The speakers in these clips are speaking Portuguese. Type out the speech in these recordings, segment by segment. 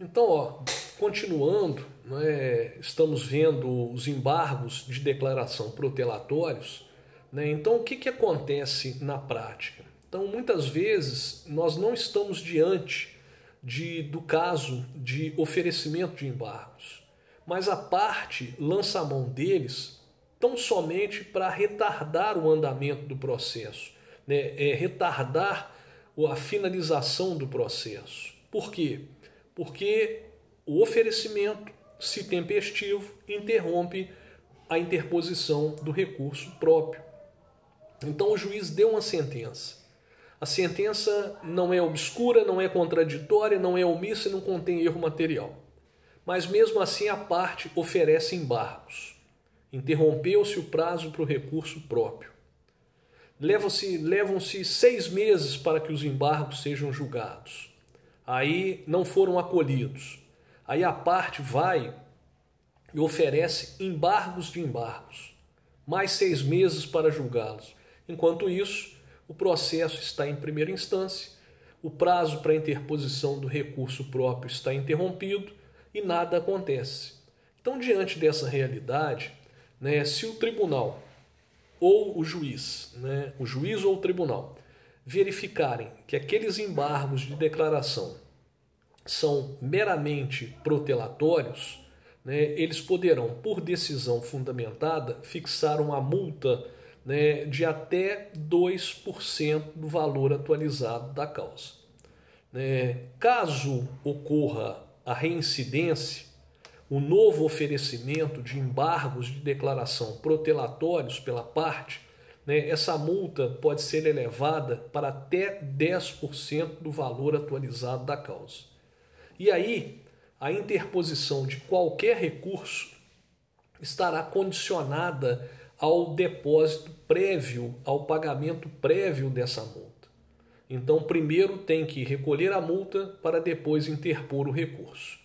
Então, ó, continuando, né, estamos vendo os embargos de declaração protelatórios, né? Então, o que, que acontece na prática? Então, muitas vezes, nós não estamos diante do caso de oferecimento de embargos, mas a parte lança a mão deles tão somente para retardar o andamento do processo, né? Retardar a finalização do processo. Por quê? Porque o oferecimento, se tempestivo, interrompe a interposição do recurso próprio. Então o juiz deu uma sentença. A sentença não é obscura, não é contraditória, não é omissa e não contém erro material. Mas mesmo assim a parte oferece embargos. Interrompeu-se o prazo para o recurso próprio. Levam-se 6 meses para que os embargos sejam julgados. Aí não foram acolhidos. Aí a parte vai e oferece embargos de embargos. Mais 6 meses para julgá-los. Enquanto isso, o processo está em primeira instância, o prazo para interposição do recurso próprio está interrompido e nada acontece. Então, diante dessa realidade, né, se o tribunal ou o juiz, né, o juiz ou o tribunal, verificarem que aqueles embargos de declaração são meramente protelatórios, né, eles poderão, por decisão fundamentada, fixar uma multa, né, de até 2% do valor atualizado da causa. Caso ocorra a reincidência, o novo oferecimento de embargos de declaração protelatórios pela parte, né, essa multa pode ser elevada para até 10% do valor atualizado da causa. E aí, a interposição de qualquer recurso estará condicionada ao depósito prévio, ao pagamento prévio dessa multa. Então, primeiro tem que recolher a multa para depois interpor o recurso.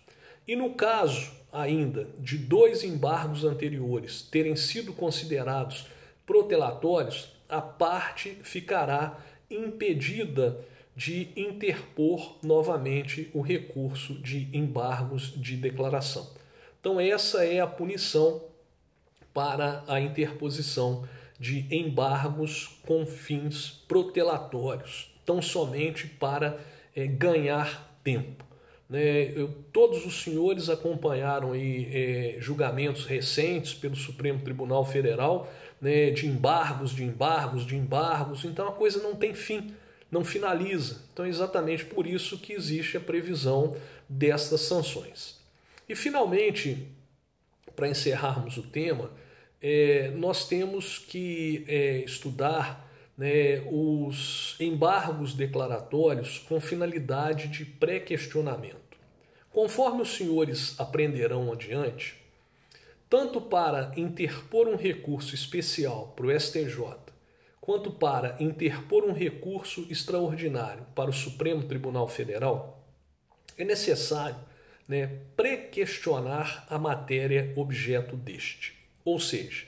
E no caso ainda de 2 embargos anteriores terem sido considerados protelatórios, a parte ficará impedida de interpor novamente o recurso de embargos de declaração. Então essa é a punição para a interposição de embargos com fins protelatórios, tão somente para ganhar tempo. Todos os senhores acompanharam aí, julgamentos recentes pelo Supremo Tribunal Federal, né, de embargos, de embargos, de embargos. Então a coisa não tem fim, não finaliza. Então é exatamente por isso que existe a previsão destas sanções. E finalmente, para encerrarmos o tema, nós temos que estudar, né, os embargos declaratórios com finalidade de pré-questionamento. Conforme os senhores aprenderão adiante, tanto para interpor um recurso especial para o STJ, quanto para interpor um recurso extraordinário para o Supremo Tribunal Federal, é necessário, né, pré-questionar a matéria objeto deste. Ou seja,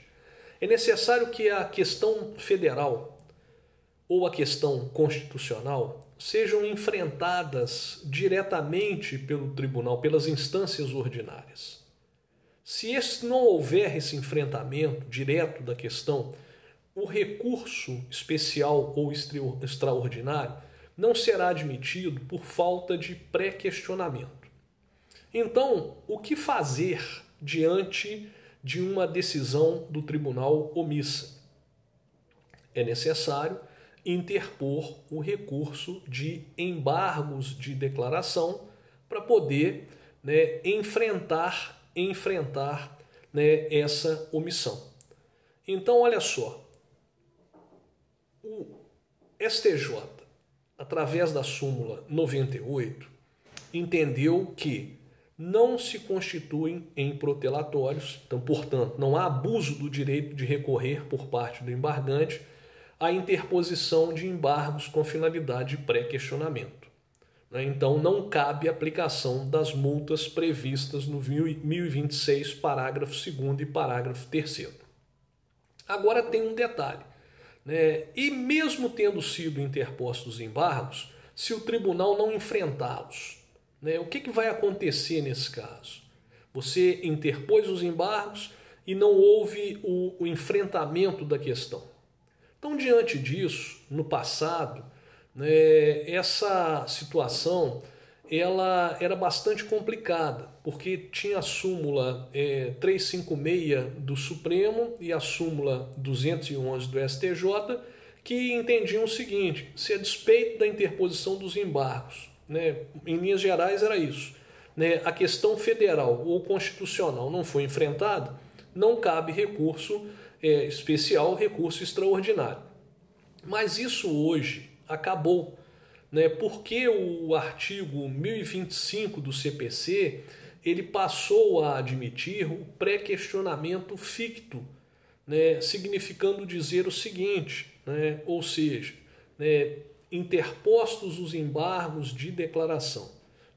é necessário que a questão federal ou a questão constitucional sejam enfrentadas diretamente pelo tribunal, pelas instâncias ordinárias. Se não houver esse enfrentamento direto da questão, o recurso especial ou extraordinário não será admitido por falta de pré-questionamento. Então, o que fazer diante de uma decisão do tribunal omissa? É necessário interpor o recurso de embargos de declaração para poder, né, enfrentar, né, essa omissão. Então, olha só, o STJ, através da súmula 98, entendeu que não se constituem em protelatórios, então, portanto, não há abuso do direito de recorrer por parte do embargante a interposição de embargos com finalidade de pré-questionamento. Então, não cabe aplicação das multas previstas no 1026, parágrafo 2º e parágrafo 3º. Agora tem um detalhe, né? E mesmo tendo sido interpostos embargos, se o tribunal não enfrentá-los, né? O que vai acontecer nesse caso? Você interpôs os embargos e não houve o enfrentamento da questão. Então, diante disso, no passado, né, essa situação ela era bastante complicada, porque tinha a súmula 356 do Supremo e a súmula 211 do STJ, que entendiam o seguinte: se a despeito da interposição dos embargos, né, em linhas gerais era isso, né, a questão federal ou constitucional não foi enfrentada, não cabe recurso especial, recurso extraordinário. Mas isso hoje acabou, né, porque o artigo 1025 do CPC ele passou a admitir o pré-questionamento ficto, né, significando dizer o seguinte, né, ou seja, né, interpostos os embargos de declaração,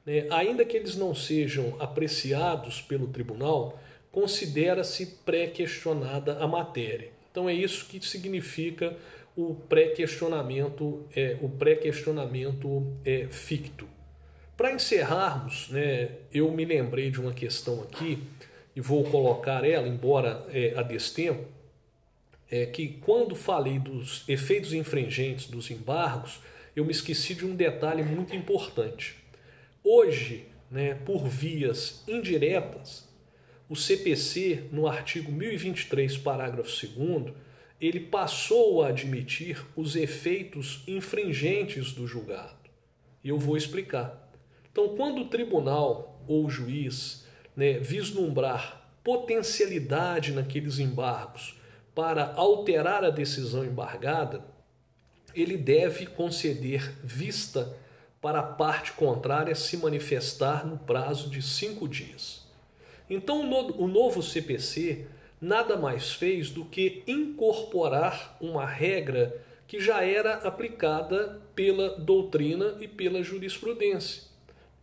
né, ainda que eles não sejam apreciados pelo tribunal, considera-se pré-questionada a matéria. Então é isso que significa o pré-questionamento ficto. Para encerrarmos, né, eu me lembrei de uma questão aqui e vou colocar ela, embora a destempo, que quando falei dos efeitos infringentes dos embargos, eu me esqueci de um detalhe muito importante. Hoje, né, por vias indiretas, o CPC, no artigo 1023, parágrafo 2º, ele passou a admitir os efeitos infringentes do julgado. E eu vou explicar. Então, quando o tribunal ou o juiz, né, vislumbrar potencialidade naqueles embargos para alterar a decisão embargada, ele deve conceder vista para a parte contrária se manifestar no prazo de 5 dias. Então, o novo CPC nada mais fez do que incorporar uma regra que já era aplicada pela doutrina e pela jurisprudência,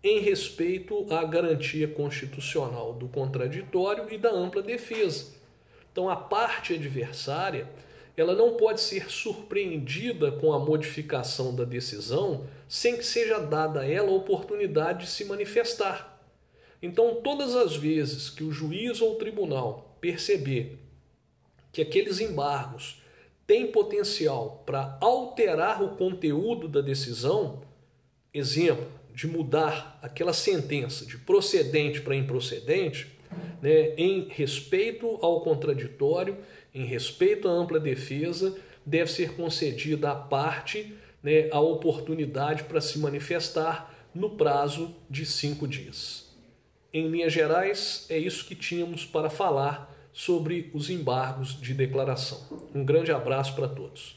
em respeito à garantia constitucional do contraditório e da ampla defesa. Então, a parte adversária ela não pode ser surpreendida com a modificação da decisão sem que seja dada a ela a oportunidade de se manifestar. Então, todas as vezes que o juiz ou o tribunal perceber que aqueles embargos têm potencial para alterar o conteúdo da decisão, exemplo, de mudar aquela sentença de procedente para improcedente, né, em respeito ao contraditório, em respeito à ampla defesa, deve ser concedida à parte, né, a oportunidade para se manifestar no prazo de 5 dias. Em linhas gerais, é isso que tínhamos para falar sobre os embargos de declaração. Um grande abraço para todos.